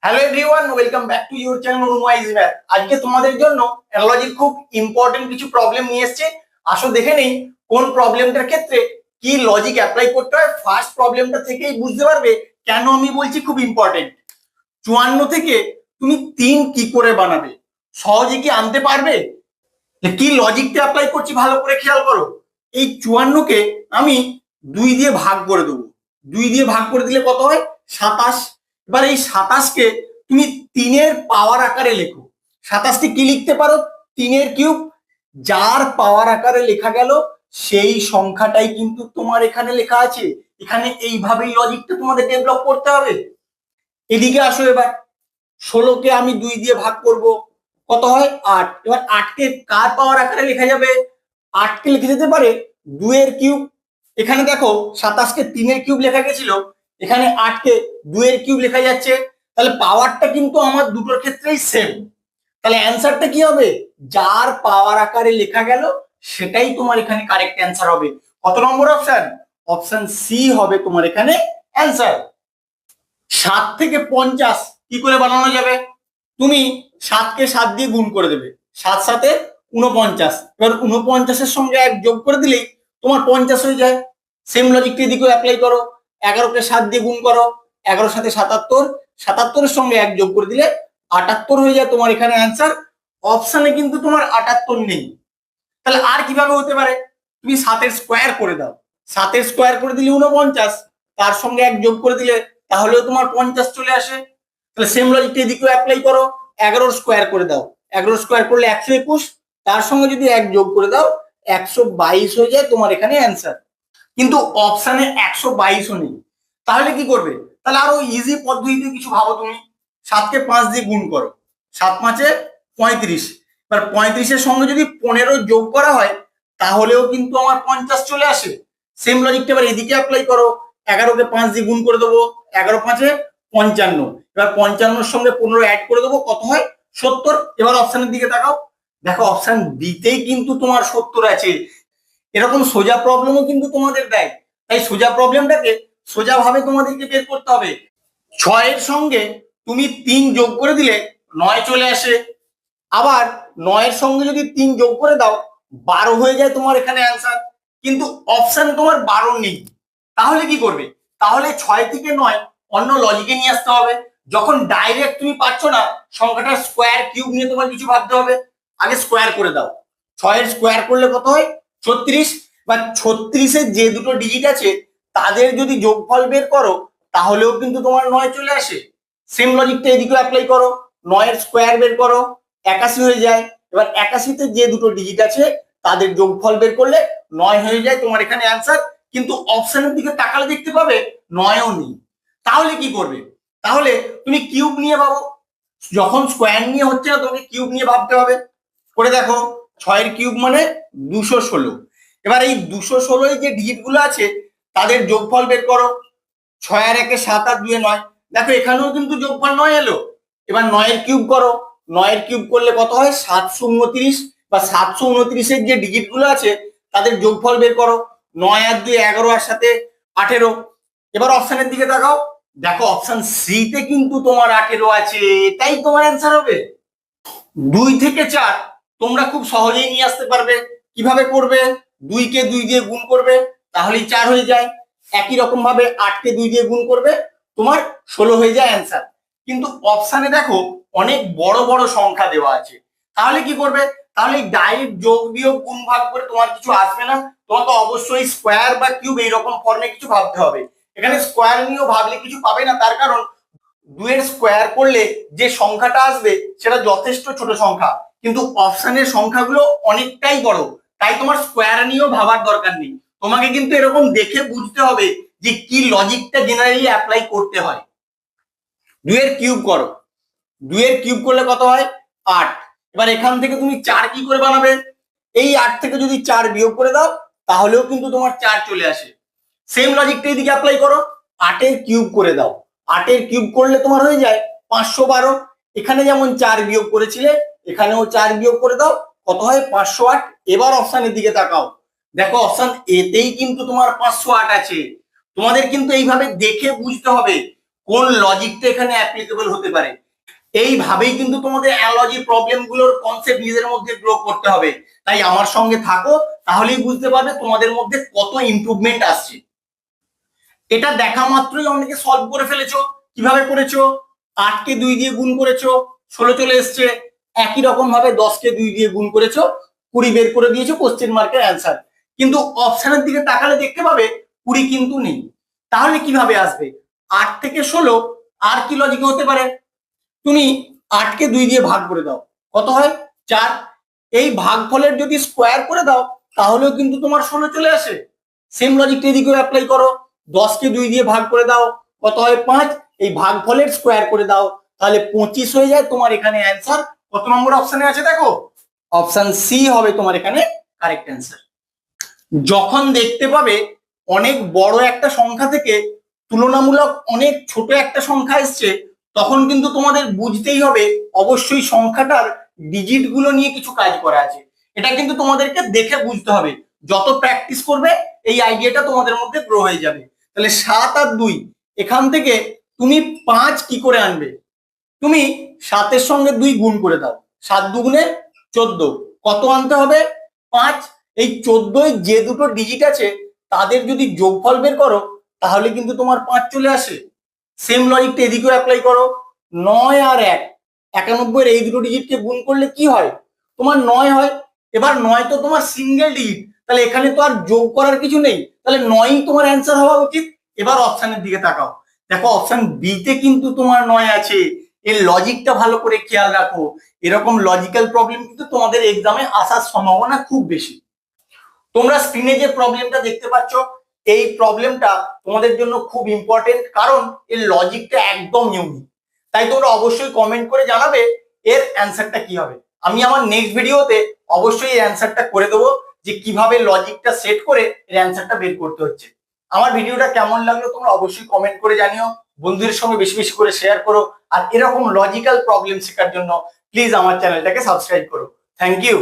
Hello everyone, welcome back to your channel অনুমাইজ math. আজকে তোমাদের জন্য অ্যানালজির খুব ইম্পর্টেন্ট কিছু প্রবলেম নিয়ে এসেছে। আসো দেখে নেই কোন প্রবলেমটার ক্ষেত্রে কি লজিক অ্যাপ্লাই করতে হয়। ফার্স্ট প্রবলেমটা থেকেই বুঝতে পারবে কেন আমি বলছি খুব ইম্পর্টেন্ট। 54 থেকে তুমি 3 কি করে বানাবে, সহজে কি আনতে পারবে? কি লজিকটা অ্যাপ্লাই করছি ভালো করে খেয়াল করো। এই 54কে আমি 2 দিয়ে ভাগ করে দেবো। 2 দিয়ে ভাগ করে দিলে কত হয়? 27। এবার এই 27কে তুমি 3-এর পাওয়ার আকারে লেখো। 27কে কি লিখতে পারো? 3-এর কিউব। যার পাওয়ার আকারে লেখা গেল সেই সংখ্যাটাই কিন্তু তোমার এখানে লেখা আছে। এখানে এইভাবেই লজিকটা তোমাদের ডেভেলপ করতে হবে। এদিকে আসো, এবার 16কে আমি 2 দিয়ে ভাগ করব, কত হয়? 8। এবার 8কে কার পাওয়ার আকারে লেখা যাবে? 8কে লিখে যেতে পারে 2 এর কিউব। এখানে দেখো 27কে 3 এর কিউব লেখা গেছিল, এখানে 8কে 2 এর কিউব লেখা যাচ্ছে। তাহলে পাওয়ারটা কিন্তু আমার দুটোর ক্ষেত্রেই সেম। তাহলে অ্যান্সারটা কি হবে? যার পাওয়ার আকারে লেখা গেল সেটাই তোমার এখানে কারেক্ট অ্যান্সার হবে। কত নম্বর অপশন? অপশন সি হবে তোমার এখানে অ্যান্সার। 7 থেকে 50 কি করে বানানো যাবে? তুমি 7কে 7 দিয়ে গুণ করে দেবে, 7 7-এ 49। এবার 49-এর সঙ্গে 1 যোগ করে দিলেই তোমার 50 হয়ে যায়। সেম লজিকটা এদিকেও অ্যাপ্লাই করো। 11কে 7 দিয়ে গুণ করো, 11 7-এ 77, 77-এর সঙ্গে 1 যোগ করে দিলে 78 হয়ে যায় তোমার এখানে অ্যান্সার। অপশনে কিন্তু তোমার 78 নেই। তাহলে আর কিভাবে হতে পারে? তুমি 7-এর স্কোয়ার করে দাও। 7-এর স্কোয়ার করে দিলে 49, তার সঙ্গে 1 যোগ করে দিলে তাহলেও তোমার 50 চলে আসে। তাহলে সেম লজিকটা এদিকেও অ্যাপ্লাই করো। 11-এর স্কোয়ার করে দাও, 11-এর স্কোয়ার করলে 121, তার সঙ্গে যদি 1 যোগ করে দাও 122 হয়ে যায় তোমার এখানে অ্যান্সার। কিন্তু অপশনে 122ও নেই। তাহলে কি করবে? তাহলে আরো ইজি পদ্ধতিতে কিছু ভাবো তুমি। 7কে 5 দিয়ে গুণ করো, 7 5-এ 35। এবার 35-এর সঙ্গে যদি 15 যোগ করা হয় তাহলেও কিন্তু আমার 50 চলে আসে। সেম লজিকটা এবার এদিকে অ্যাপ্লাই করো। 11কে 5 দিয়ে গুণ করে দেবো, 11 5-এ 55। এবার 55-এর সঙ্গে 15 অ্যাড করে দেবো, কত হয়? 70। এবার অপশনের দিকে তাকাও, দেখো অপশন বিতেই কিন্তু তোমার 70 আছে। এরকম সোজা প্রবলেমও কিন্তু তোমাদের দেয়, তাই সোজা প্রবলেমটাকে সোজা ভাবে তোমাদেরকে বের করতে হবে। 6-এর সঙ্গে তুমি 3 যোগ করে দিলে 9 চলে আসে। আবার 9-এর সঙ্গে যদি 3 যোগ করে দাও 12 হয়ে যায় তোমার এখানে অ্যান্সার। কিন্তু অপশন তোমার 12 নেই। তাহলে কি করবে? তাহলে 6 থেকে 9 অন্য লজিকে নিয়ে আসতে হবে। যখন ডাইরেক্ট তুমি পাচ্ছ না, সংখ্যাটার স্কোয়ার কিউব নিয়ে তোমার কিছু ভাবতে হবে। আগে স্কোয়ার করে দাও। 6-এর স্কোয়ার করলে কত হয়? 36। বা 36-এর যে দুটো ডিজিট আছে তাদের যদি যোগফল বের করো তাহলেও কিন্তু তোমার 9 চলে আসে। সেম লজিকটা এদিকে অ্যাপ্লাই করো। 9-এর স্কোয়ার বের করো, 81 হয়ে যায়। এবার 81-তে যে দুটো ডিজিট আছে তাদের যোগফল বের করলে 9 হয়ে যায় তোমার এখানে অ্যান্সার। কিন্তু অপশনের দিকে তাকালে দেখতে পাবে 9ও নেই। তাহলে কি করবে? তাহলে তুমি কিউব নিয়ে ভাবো। যখন স্কোয়ার নিয়ে হচ্ছে না তোমাকে কিউব নিয়ে ভাবতে হবে। করে দেখো, 6-এর কিউব মানে 216। এবার এই 216 যে ডিজিট গুলো আছে তাদের যোগফল বের করো। 6 আর 1-এ 7 আর 2-এ 9। দেখো এখানেও কিন্তু যোগফল 9 এলো। এবার 9-এর কিউব করো, 9-এর কিউব করলে কত হয়? 729। বা 729-এর যে ডিজিট গুলো আছে তাদের যোগফল বের করো। 9 আর 2 11 আর 7-এ 18। এবার অপশনের দিকে তাকাও, দেখো অপশন সি তে কিন্তু তোমার 18 আছে, এটাই তোমার অ্যান্সার হবে। 2 থেকে 4 তোমরা খুব সহজেই নিয়ে আসতে পারবে। কিভাবে করবে? 2-কে 2 দিয়ে গুণ করবে, তাহলেই 4 হয়ে যায়। একই রকম ভাবে 8-কে 2 দিয়ে গুণ করবে, তোমার 16 হয়ে যায় অ্যান্সার। কিন্তু অপশানে দেখো অনেক বড় বড় সংখ্যা দেওয়া আছে। তাহলে কি করবে? তাহলে ডাইরেক্ট যোগ বিয়োগ গুণ ভাগ করে তোমার কিছু আসবে না। তোমাকে অবশ্যই স্কোয়ার বা কিউব এইরকম ফর্মে কিছু ভাবতে হবে। এখানে স্কোয়ার নিয়েও ভাবলে কিছু পাবে না, তার কারণ 2-এর স্কোয়ার করলে যে সংখ্যাটা আসবে সেটা যথেষ্ট ছোট সংখ্যা, কিন্তু অপশনের সংখ্যাগুলো অনেকটাই বড়। তাই তোমার স্কোয়ার নিয়েও ভাবার দরকার নেই। তোমাকে কিন্তু এরকম দেখে বুঝতে হবে যে কি লজিকটা জেনারেলি অ্যাপ্লাই করতে হয়। 2-এর কিউব করো, 2-এর কিউব করলে কত হয়? 8। এবার এখান থেকে তুমি 4 কি করে বানাবে? এই 8 থেকে যদি 4 বিয়োগ করে দাও তাহলেও কিন্তু তোমার 4 চলে আসে। সেম লজিকটা এদিকে অ্যাপ্লাই করো। 8-এর কিউব করে দাও, 8-এর কিউব করলে তোমার হয়ে যায় 512। এখানে যেমন 4 বিয়োগ করেছিলে এখানেও 4 বিয়োগ করে দাও, কত হয়? 508। এবার অপশনের দিকে তাকাও, দেখো অপশন এতেই কিন্তু তোমার 508 আছে। তোমাদের কিন্তু এইভাবে দেখে বুঝতে হবে কোন লজিকটা এখানে অ্যাপ্লিকেবল হতে পারে। এইভাবেই কিন্তু তোমাদের অ্যানালজি প্রবলেম গুলোর কনসেপ্ট নিজের মধ্যে গ্রো করতে হবে। তাই আমার সঙ্গে থাকো, তাহলেই বুঝতে পারবে তোমাদের মধ্যে কত ইমপ্রুভমেন্ট আসছে। এটা দেখা মাত্রই অনেকে সলভ করে ফেলেছো। কিভাবে করেছো? 8কে 2 দিয়ে গুণ করেছো, 16 চলে এসছে। একই রকম ভাবে 10কে 2 দিয়ে গুণ করেছো, 20 বের করে দিয়েছো কোশ্চেন মার্কের অ্যান্সার। কিন্তু অপশনের দিকে তাকালে দেখতে পাবে 20 কিন্তু নেই। তাহলে কিভাবে আসবে? 8 থেকে 16 আর কি লজিক হতে পারে? তুমি 8কে 2 দিয়ে ভাগ করে দাও, কত হয়? 4। এই ভাগফলের যদি স্কোয়ার করে দাও তাহলেও কিন্তু তোমার 16 চলে আসে। সেম লজিকটা এদিকেও অ্যাপ্লাই করো। 10কে 2 দিয়ে ভাগ করে দাও, কত হয়? 5। এই ভাগফলের স্কোয়ার করে দাও, তাহলে 25 হয়ে যায় তোমার এখানে অ্যান্সার। কত নম্বর অপশনে আছে দেখো? অপশন সি হবে তোমার এখানে কারেক্ট অ্যান্সার। যখন দেখতে পাবে অনেক বড় একটা সংখ্যা থেকে তুলনামূলক অনেক ছোট একটা সংখ্যা এসছে, তখন কিন্তু তোমাদের বুঝতেই হবে অবশ্যই সংখ্যাটার ডিজিট গুলো নিয়ে কিছু কাজ করা আছে। এটা কিন্তু তোমাদেরকে দেখে বুঝতে হবে। যত প্র্যাকটিস করবে এই আইডিয়াটা তোমাদের মধ্যে গ্রো হয়ে যাবে। তাহলে 7 আর 2, এখান থেকে তুমি 5 কি করে আনবে? তুমি 7-এর সঙ্গে 2 গুণ করে দাও, 7 দুগুণে 14। কত আনতে হবে? 5। এই 14 যে দুটো ডিজিট আছে তাদের যদি যোগফল বের করো তাহলে কিন্তু তোমার 5 চলে আসে। সেম লজিকটা এদিকেও অ্যাপ্লাই করো। 9 আর 1, 91 এই দুটো ডিজিটকে গুণ করলে কি হয়? তোমার 9 হয়। এবার 9 তো তোমার সিঙ্গেল ডিজিট, তাহলে এখানে তো আর যোগ করার কিছু নেই, তাহলে 9ই তোমার অ্যান্সার হওয়া উচিত। এবার অপশনের দিকে তাকাও, দেখো অপশন বি তে কিন্তু তোমার 9 আছে। এর লজিকটা ভালো করে খেয়াল রাখো। এরকম লজিক্যাল প্রবলেম কিন্তু তোমাদের এক্সামে আসার সম্ভাবনা খুব বেশি। তোমরা স্ক্রিনে যে প্রবলেমটা দেখতে পাচ্ছ, এই প্রবলেমটা তোমাদের জন্য খুব ইম্পর্টেন্ট, কারণ এর লজিকটা একদম ইউনিক। তাই তোমরা অবশ্যই কমেন্ট করে জানাবে এর অ্যান্সারটা কি হবে। আমি আমার নেক্সট ভিডিওতে অবশ্যই এই অ্যান্সারটা করে দেবো, যে কিভাবে লজিকটা সেট করে এর অ্যান্সারটা বের করতে হচ্ছে। আমার ভিডিওটা কেমন লাগলো তোমরা অবশ্যই কমেন্ট করে জানিও। বন্ধুদের সঙ্গে বেশি বেশি করে শেয়ার করো। আর এরকম লজিক্যাল প্রবলেম শেখার জন্য প্লিজ আমার চ্যানেলটাকে সাবস্ক্রাইব করো। Thank you.